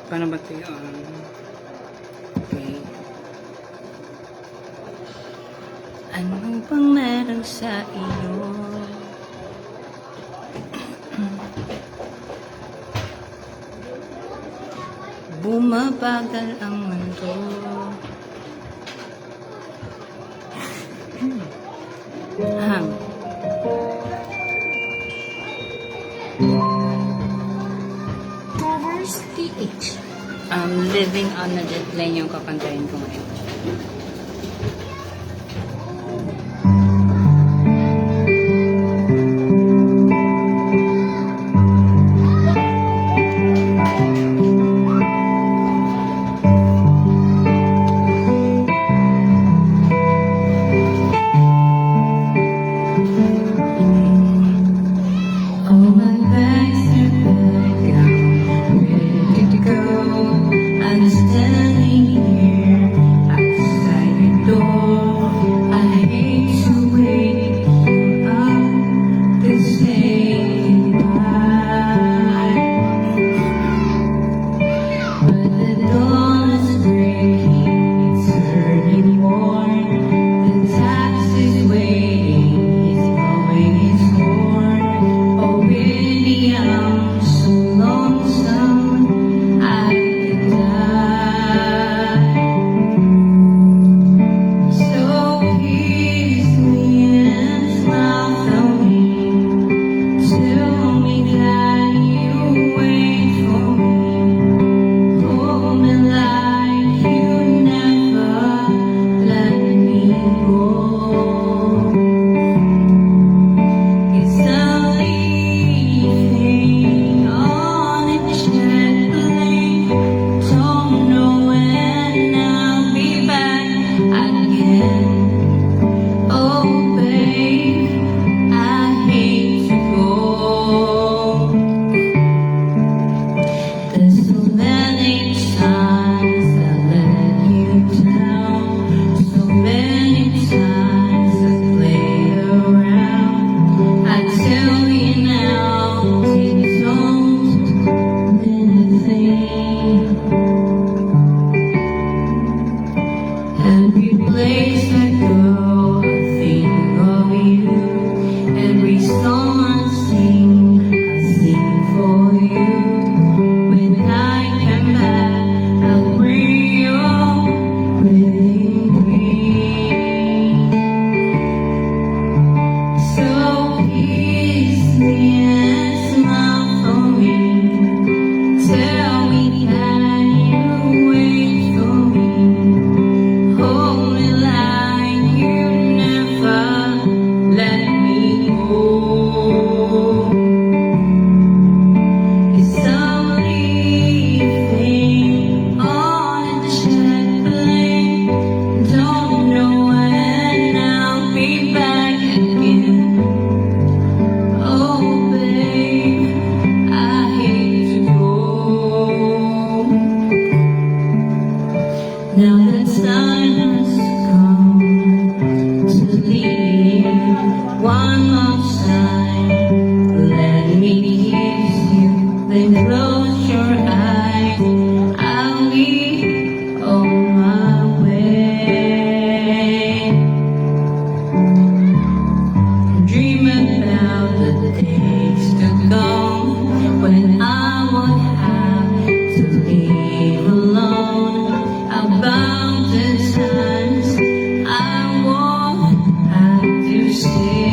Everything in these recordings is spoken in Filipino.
Paano ba ito yun? Okay. Ano bang meron sa iyo? Bumabagal ang mundo. Hang. Covers PH. Living on a jet plane yung kakantayin ko ngayon. All my bags are packed, I'm ready to go. I'm standing here outside your door. I hate to wake you up to say goodbye, but the dawn is breaking, it's early morning. The taxi's waiting, he's blowing his horn. Oh, really, I'm so lonesome, I could die. So kiss me and smile for me. Tell me that you wait for me. Hold me like you never let me go. 'Cause I'm leaving on a jet plane. Don't know when I'll be back again. Oh, babe, I hate to go. There's so many times I let you down. So many times I played around. I tell you now, please don't do anything. Every place I go, I think of you. Every song I sing for you. When I come back, I'll bring your wedding ring. So kiss me and smile for me. Tell me that you wait for me. Hold me like you never let me go. 'Cause I'm leaving on a jet plane. Don't know when I'll be back again. Oh, babe, I hate to go. Now the time has come to leave. One more time, let me kiss you. Then close your eyes. I'll be on my way. Dream about the days to come when I won't have to live alone. About the times I won't have to stay.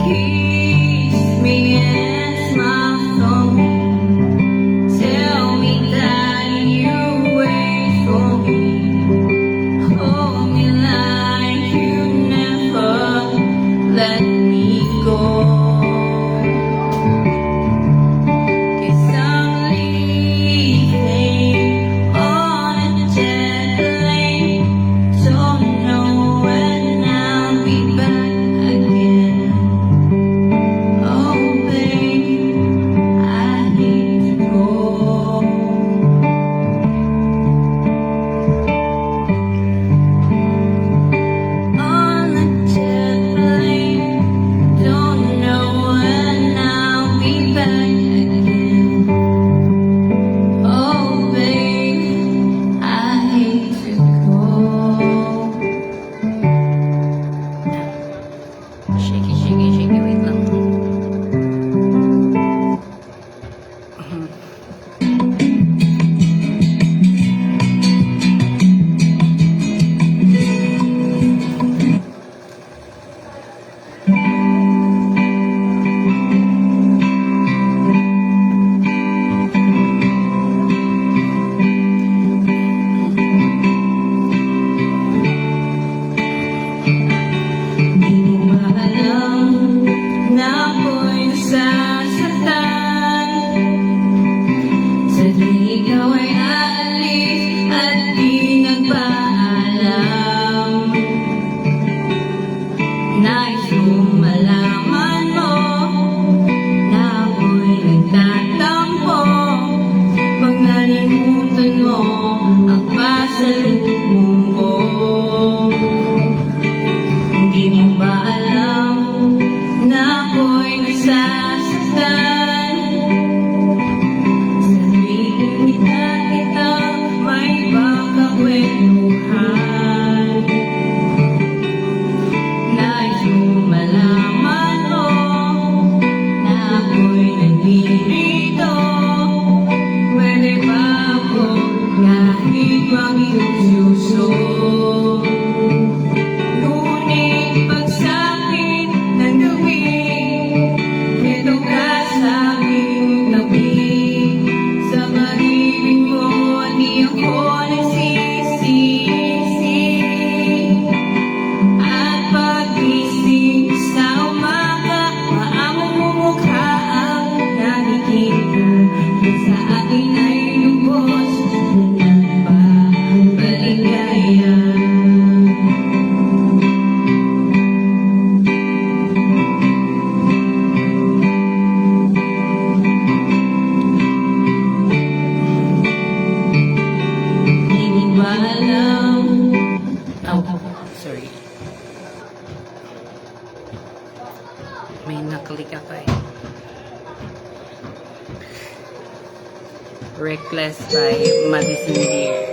Kiss me and smile for me. Tell me that you wait for me. Hold me like you never let me go. 'Cause I'm leaving on a jet plane. Don't know when I'll be back again. Oh, babe, May naklik ako eh. Reckless by Madison Beer.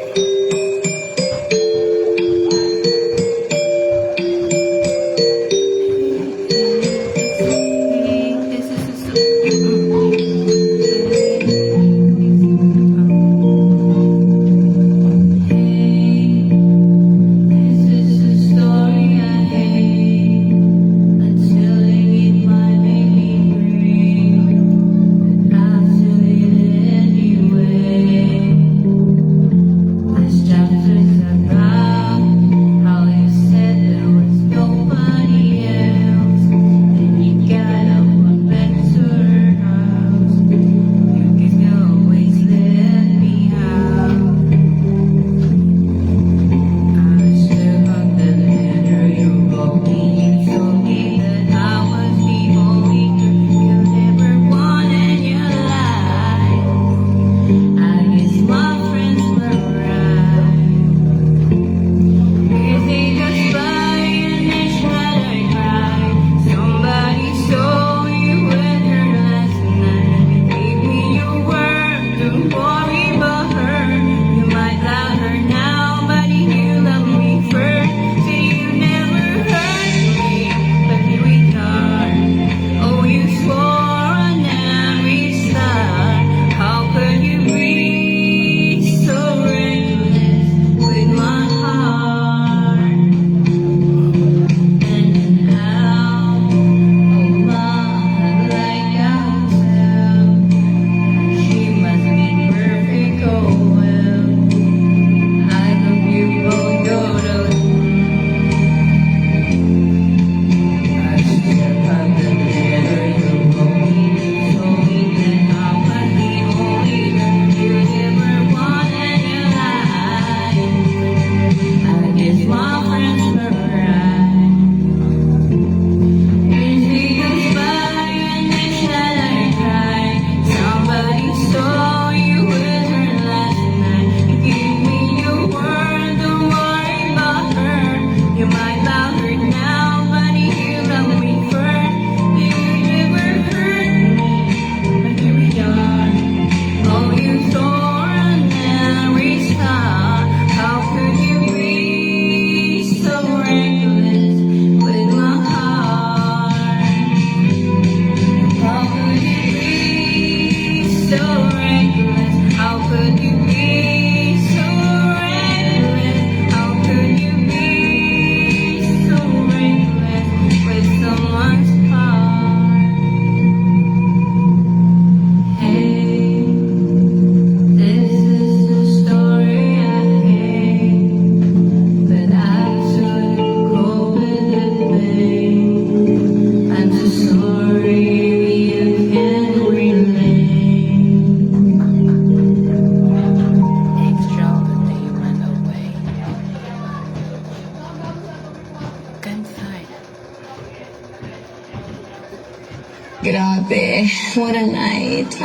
Grabe, what a night.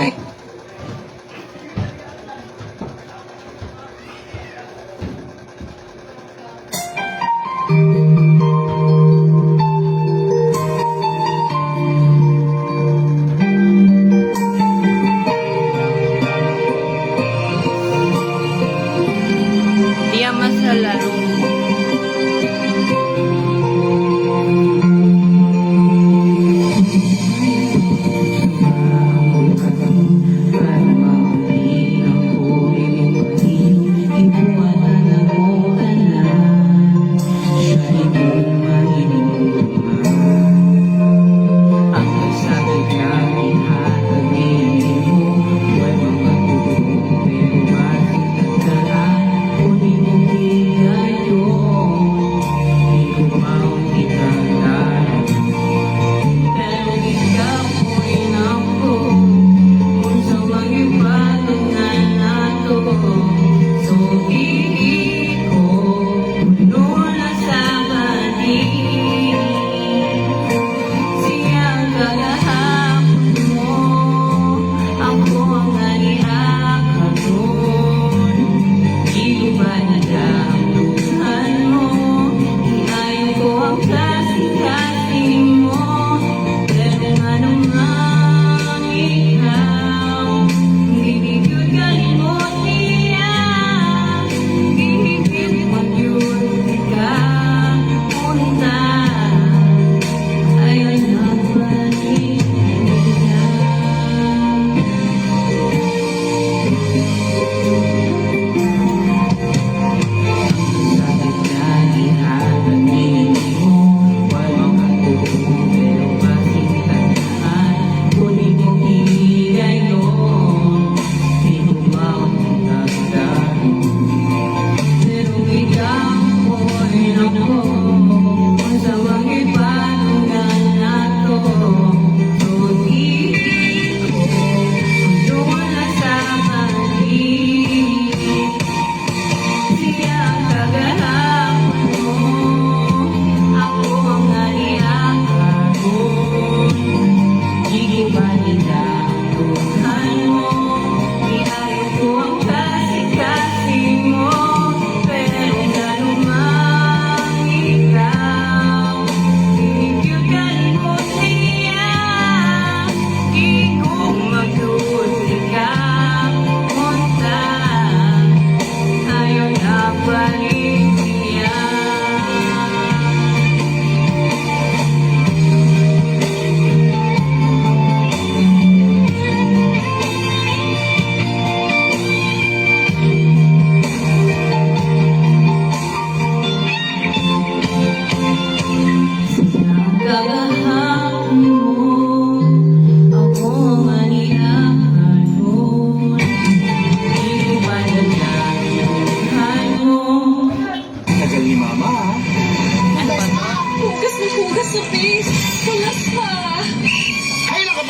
Di ama sa laro.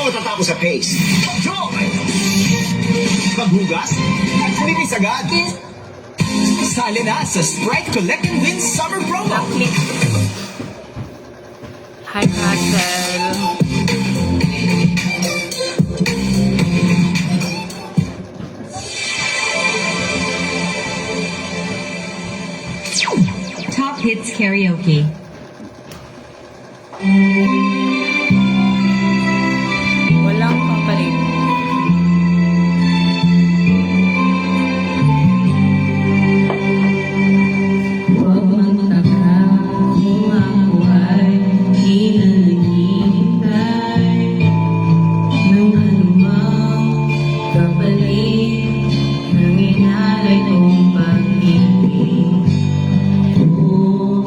matatapos sa paste. Joy! Maghugas? Linis agad. Sali na sa Sprite Collect and Win Summer Promo. Hi, Russell. Top Hits Karaoke. Walang kapalit. Huwag magtaka kung ako ay hinahintay ng anumang kapalit ng inalay kong pag-ibig. Kung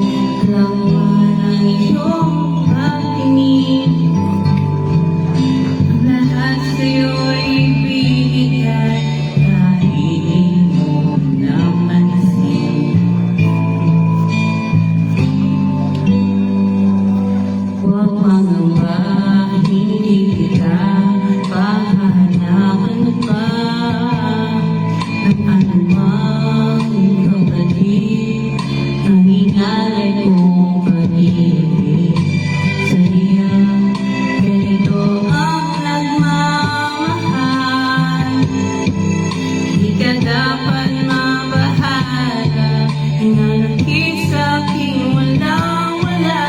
lang man ang iyong pagtingin, ang lahat sa'yo'y ibigay kahit mo napansin. Huwag mangamba, hindi kita pahanapan pa ng anumang kapalit ang inalay kong pag-ibig. Sa'yo, ganito ang nagmamahal. Di ka dapat mabahala, hinanakit sa'king walang-wala.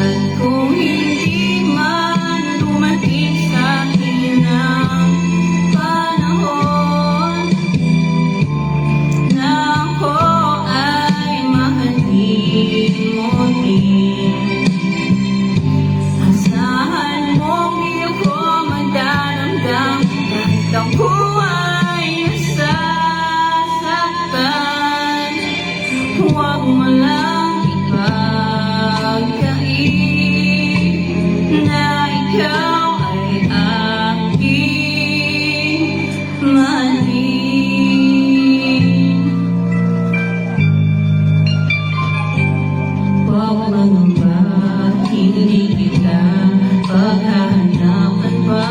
At kung hindi man dumating sa'kin ang panahon na ako ay mahalin mo din, asahan mong di ako magdaramdam kahit ako ay nasasaktan. Huwag mo lang ipagkait na ikaw ay aking mahalin. Huwag mangamba, hindi kita paghahanapan pa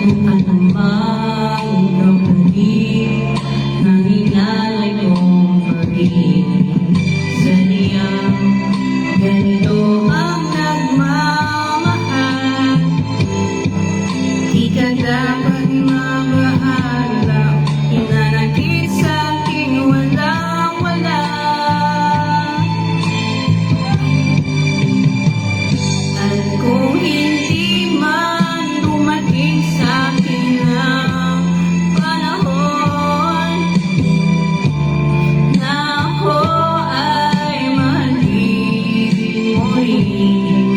ng anumang kapalit ng inalay kong pag-ibig. Saniyang ganito ang nagmamahal. Di ka dapat mabahala, hinanakit sa'king walang-wala. At kung hindi man dumating sa'kin ang panahon na ako ay mahalin mo rin,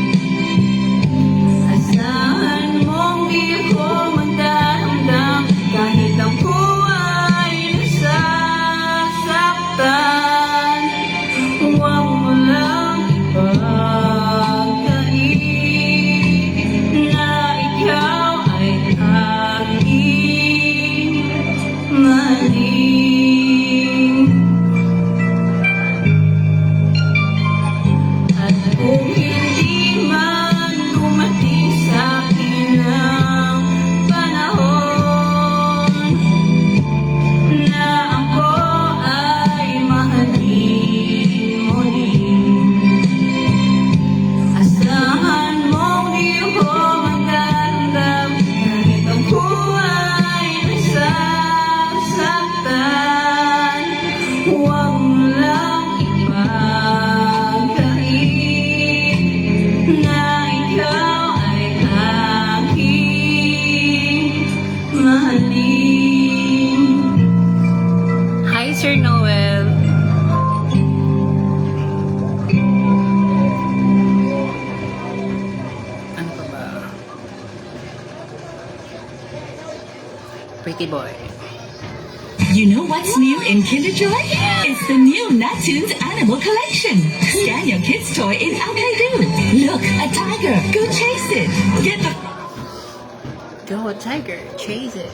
asahan mong di ako magdaramdam kahit ako ay nasasaktan. Huwag mo lang ipagkait na ikaw ay aking mahalin. At kung hindi man dumating sa'kin ang panahon na ako ay mahalin mo rin, asahan mong di ako magdaramdam kahit ako ay nasasaktan. Huwag mo lang ipagkait na ikaw ay aking mahalin. Hi, Sir Noel. Ano pa ba? Pretty boy. You know what's new in Kinder Joy? It's the new Nattoons Animal Collection. Scan your kid's toy in Alkaidu. Look, a tiger. Go chase it. Get the Go, tiger, chase it.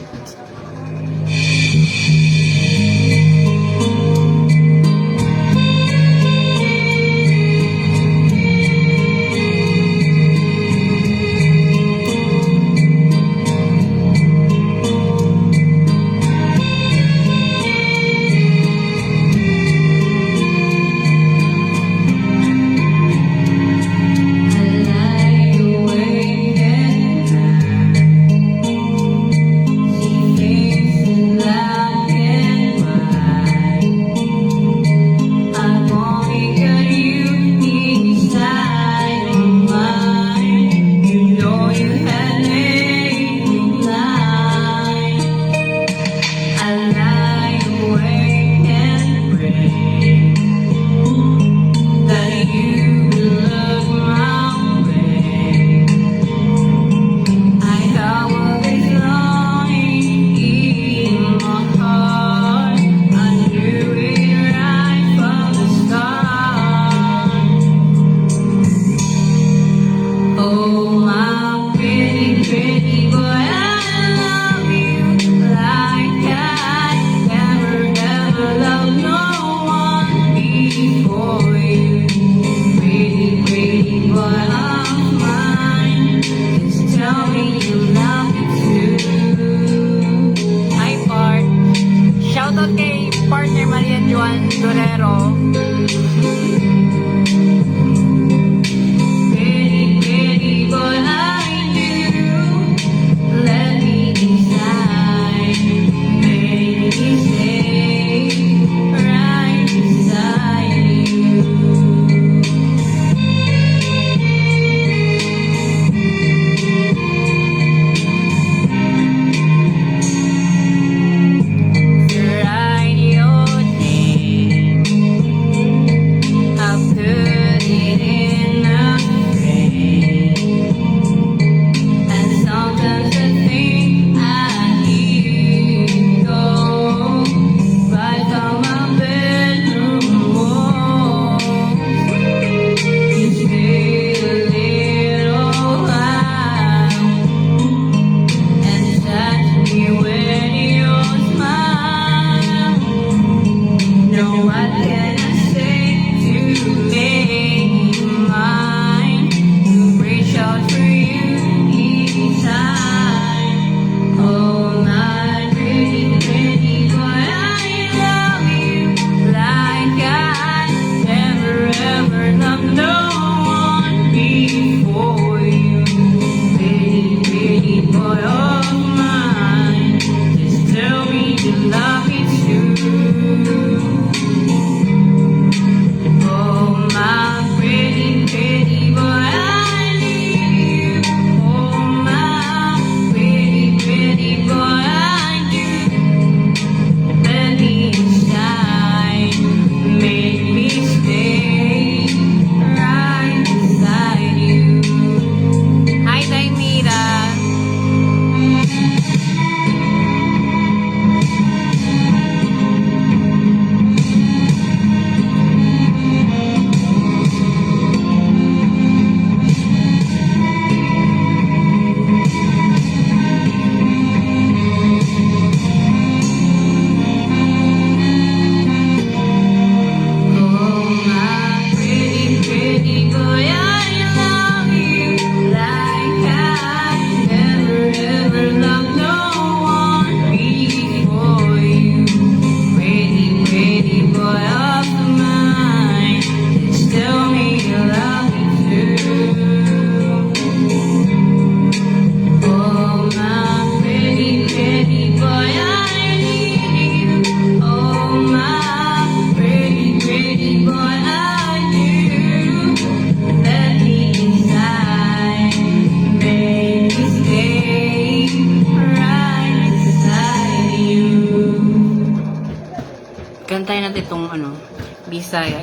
Bisaya.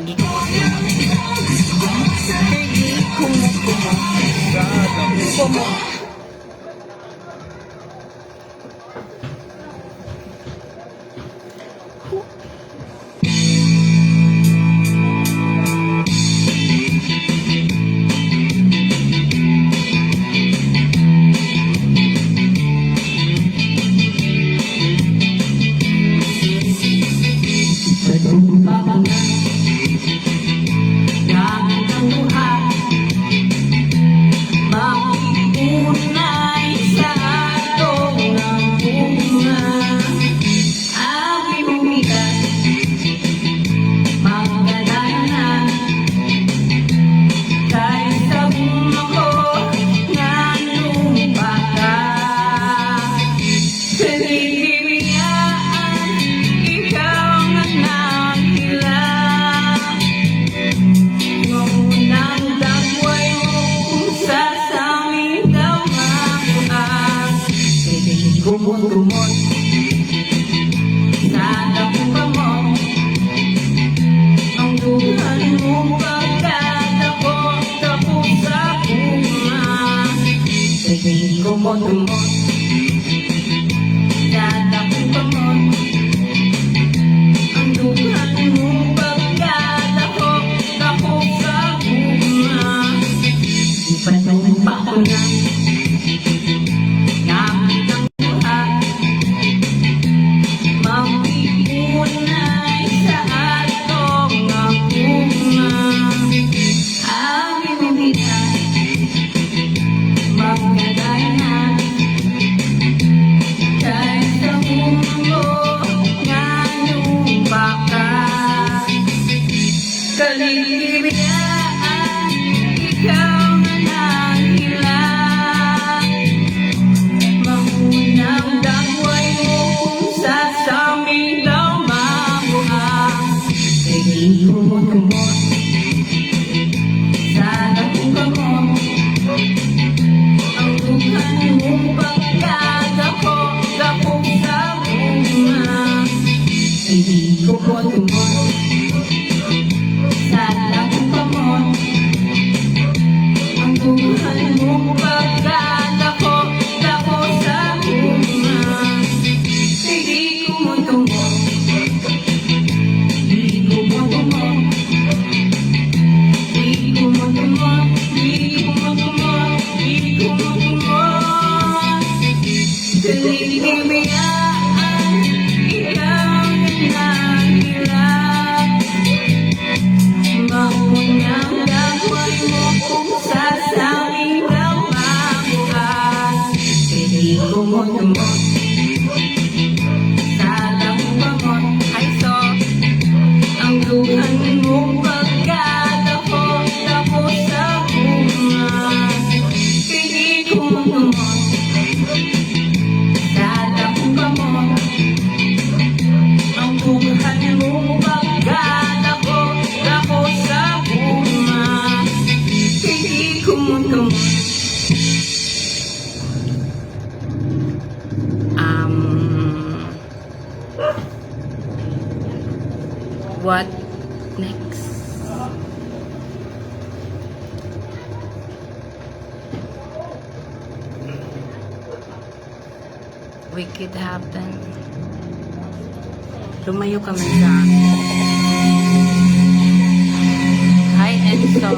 Kumot-kumot sa dapamot ang duhan mo pagkatapos tapos sa bunga. Kumot-kumot sa dapamot ang duhan mo pagkatapos tapos sa bunga. Ipanumpa ko na Kaliliwaan, ikaw na nanghilang. Mahunang dagway mo kung sasamilaw mabuhang. Sige, kumot-kumot sa dapamot ang duhan mo pagkatapos sa bunga. Sige, kumot-kumot sa dapamot ang duhan mo pagkatapos sa bunga. Sige, kumot-kumot, di kumot-kumot, di kumot-kumot, di kumot-kumot, di kumot-kumot. Kaliliwaan, ikaw na nanghilang. Mahunang dagway mo kung sasamilaw mabuhang. Sige, kumot-kumot sa dapamot ay so ang duhan mo pagkatapos sa bunga. Sige, kumot-kumot sa dapamot ang duhan mo pagkatapos sa bunga. Sige, kumot-kumot. What next? Wicked happen. Lumayo ka man sa akin. Hi, Enzo.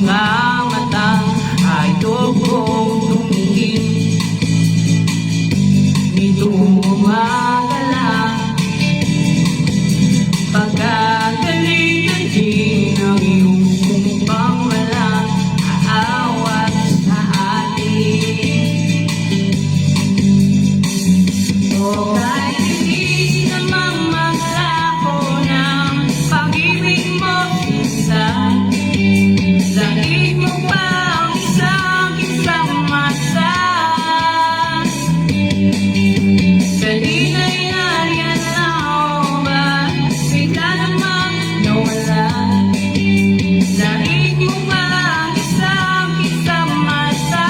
mga mata ay tugong tumingin. Nitong umagala, pagkagaling ng din ang iyong kumpang walang aawat sa atin. O kahit hindi namang maglako ng pag-ibig mo minsan, daig mo pa ang isang mata. Kanina'y nariyan na o ba, bigla namang nawala. Daig mo pa ang isang mata.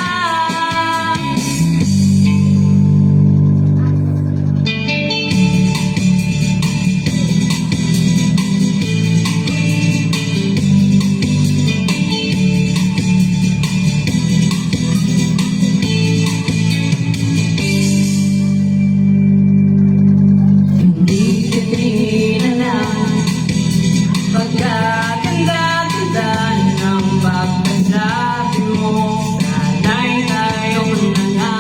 Hindi ka alam pagkaganda-ganda ng pagkasabi mo. Sana'y tayo na nga,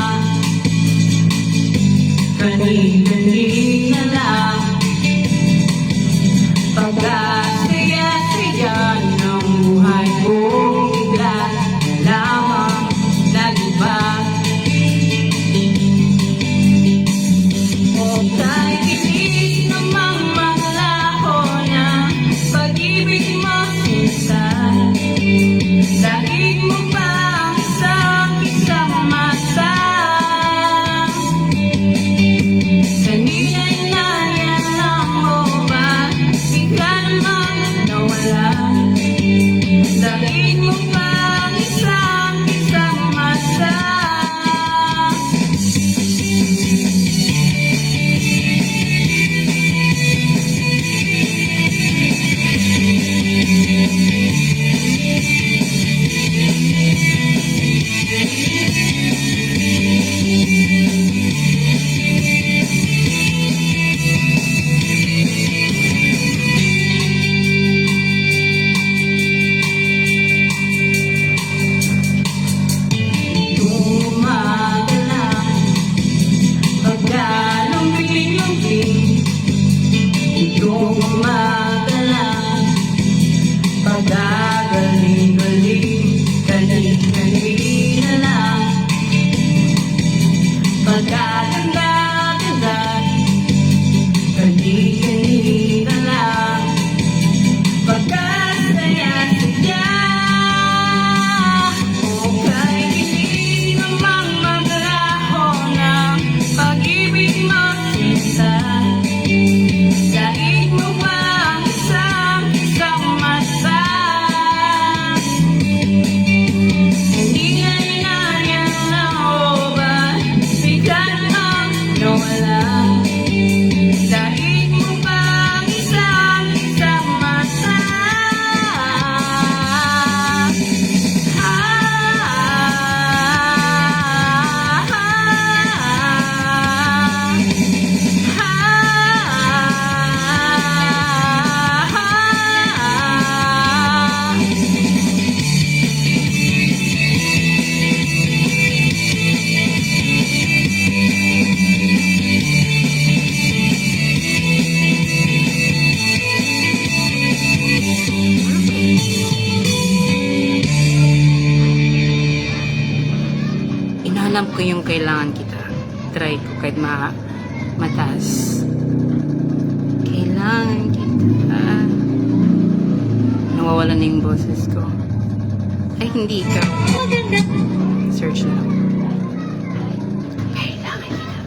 kani-kani na lang. Pagkasaya-saya ng buhay ko, bigla na lamang nag-iba. O kahit hindi namang maglako na pag-ibig mo minsan, daig mo pa ang isang mata. Kanina'y nariyan lang mo ba, bigla namang nawala. Daig mo pa ang isang mata. Umagala, pagkalumbing-lumbing. Itong umagala, pagkagaling-galing. Kani-kani na lang, pagkaganda-ganda. Kani-kani na lang, pagkasaya-saya. O kahit hindi namang maglako ng pag-ibig mo minsan, daig mo pa ang isang mata. Hindi nga nariyan na o ba, bigla namang nawala. Daig mo pa ang isang mata. Inahanap ko yung kailangan kita. Try ko kahit mataas. Kailangan kita. Nawawala na yung boses ko. Ay, hindi ikaw. Search na lang. Kailangan kita.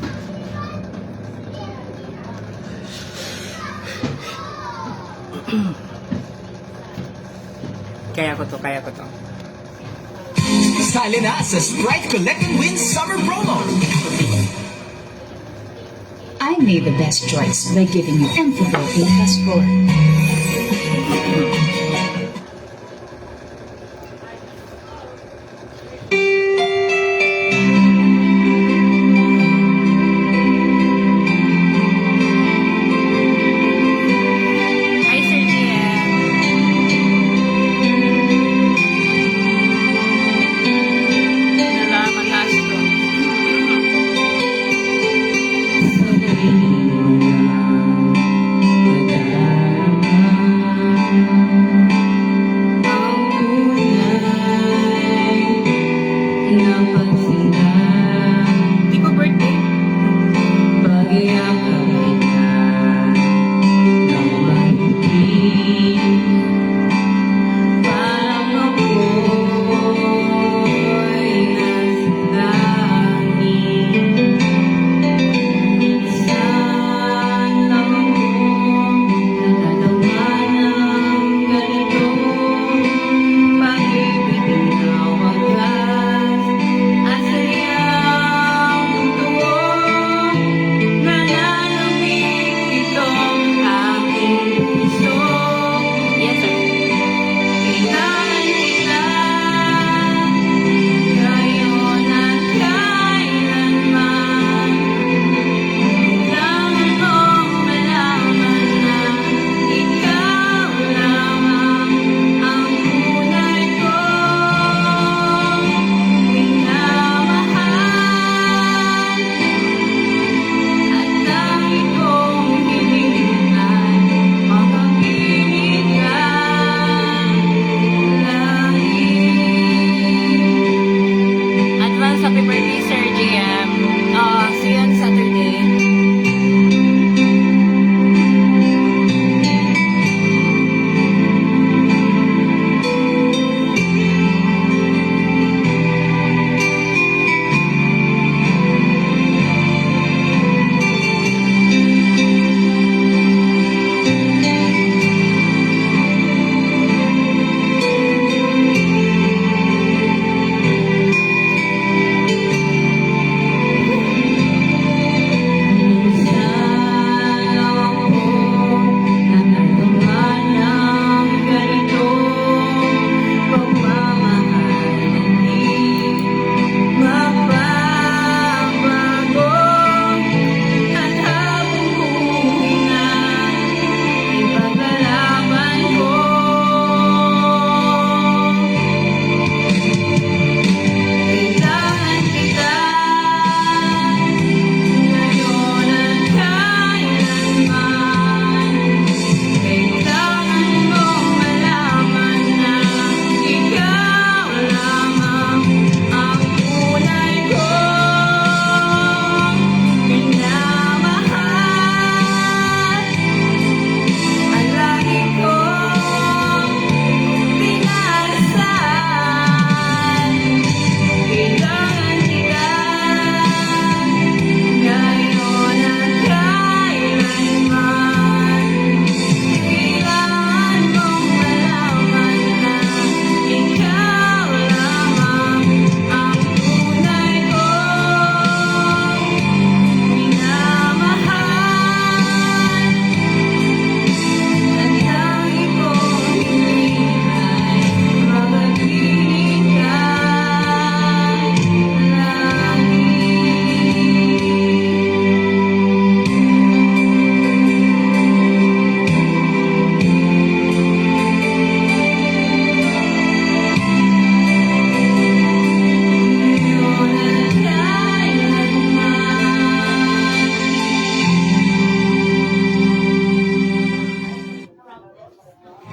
Kaya ko to. Sali na sa Sprite Collect and Win Summer Promo. I made the best choice by giving you Enfidel Plus 4. Hi, Sir GM.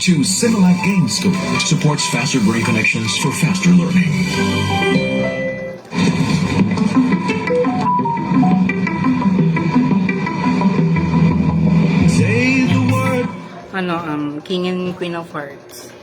Choose Similac Game School. Supports faster brain connections for faster learning. Say the word. King and Queen of Hearts.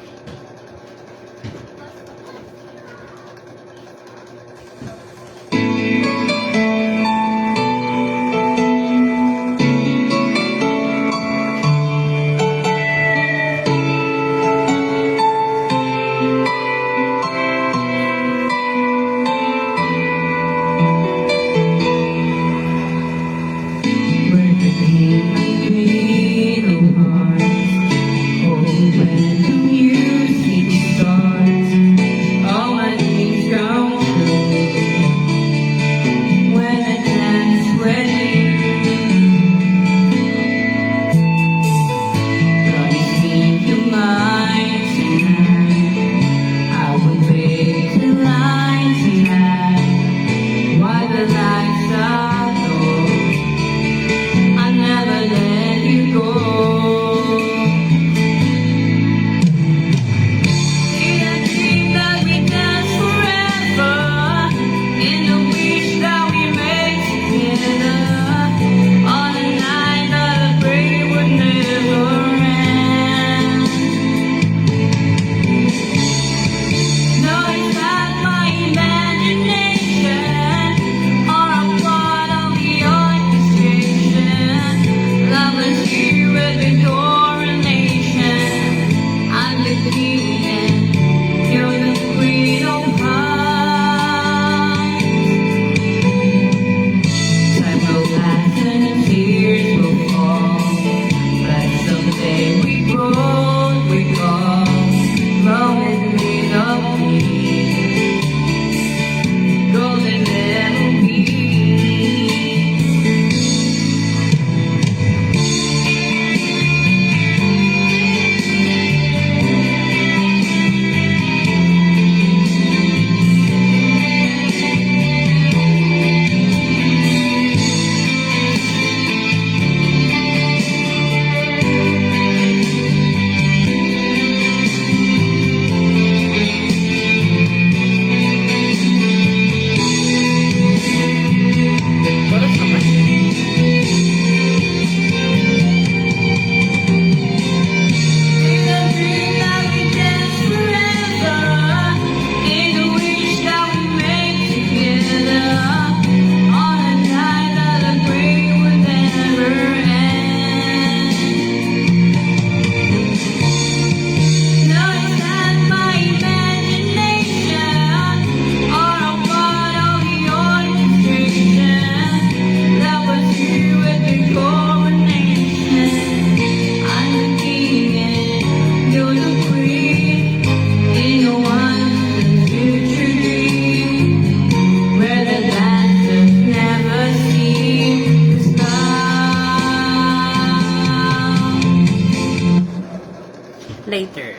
Later.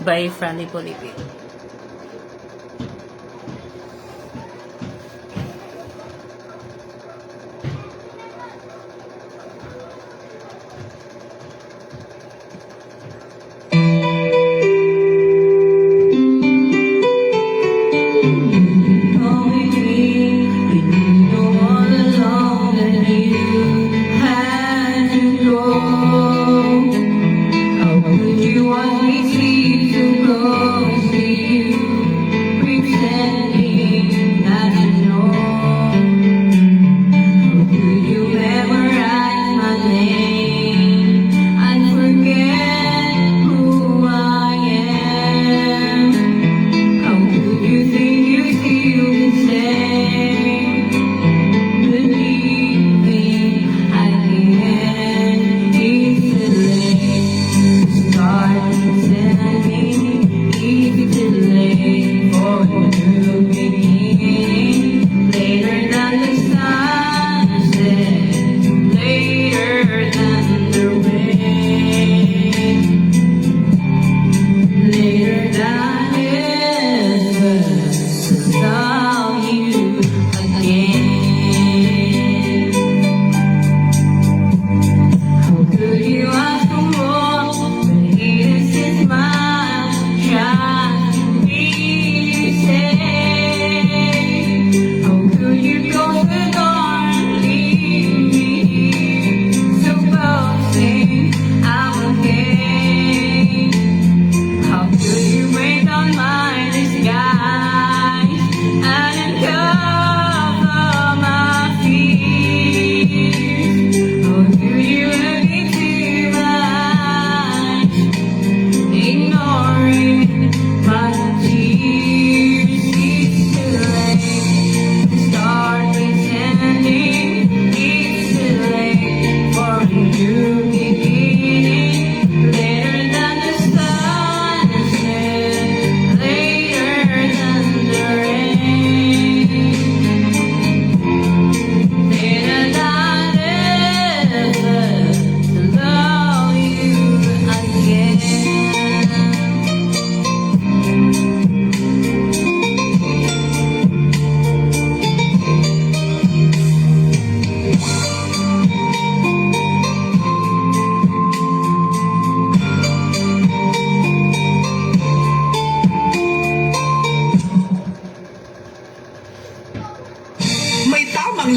By Franny Polipi.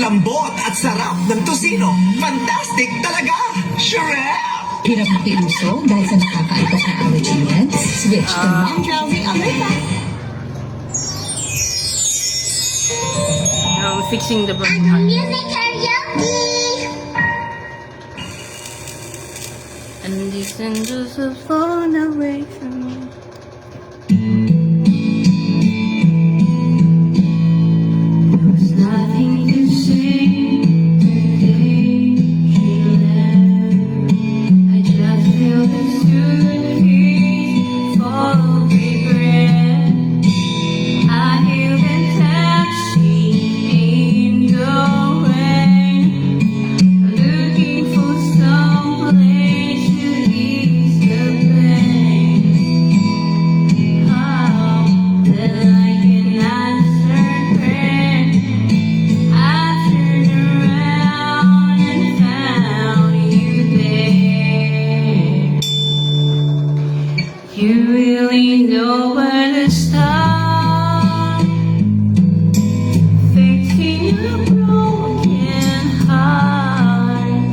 lambot at sarap ng tosino. Fantastic talaga! Shrimp! Hirap makiuso dahil sa nakakaantok na allergy meds? Switch to Mom Drowsy Alerta. Now, fixing the broken heart. Music karaoke. And these angels have fallen away from me. There was nothing to say the day she left. I just felt a suitcase full of regret. I hailed a taxi in your way, looking for some place to ease the pain. How that I can answer prayer. I turned around and found you there. You really know where to start, fixing a broken heart.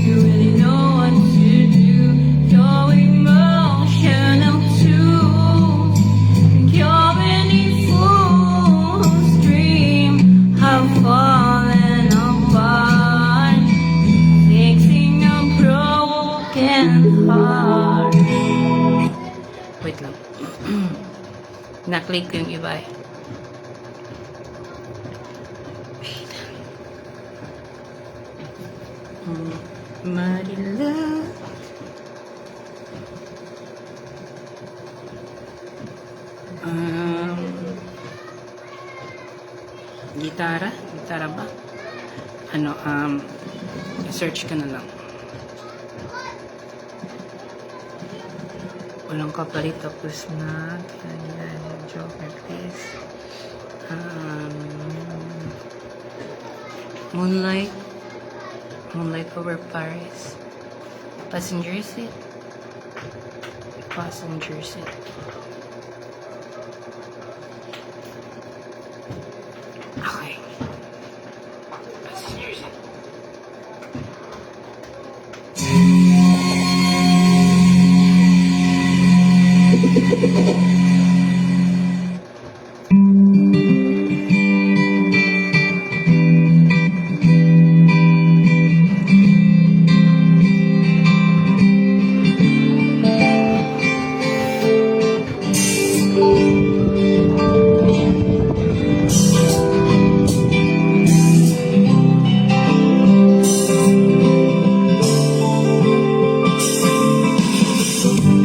You really know what to do, your emotional tools. Your any fool's dream have fallen apart, fixing a broken heart. Wait lang. Na-click yung iba eh. Wait. Marila. Gitara? Gitara ba? Ano, search ka na lang. Walang kapalit tapos na. Joker, please. Moonlight. Moonlight over Paris. Passenger seat. Passenger seat.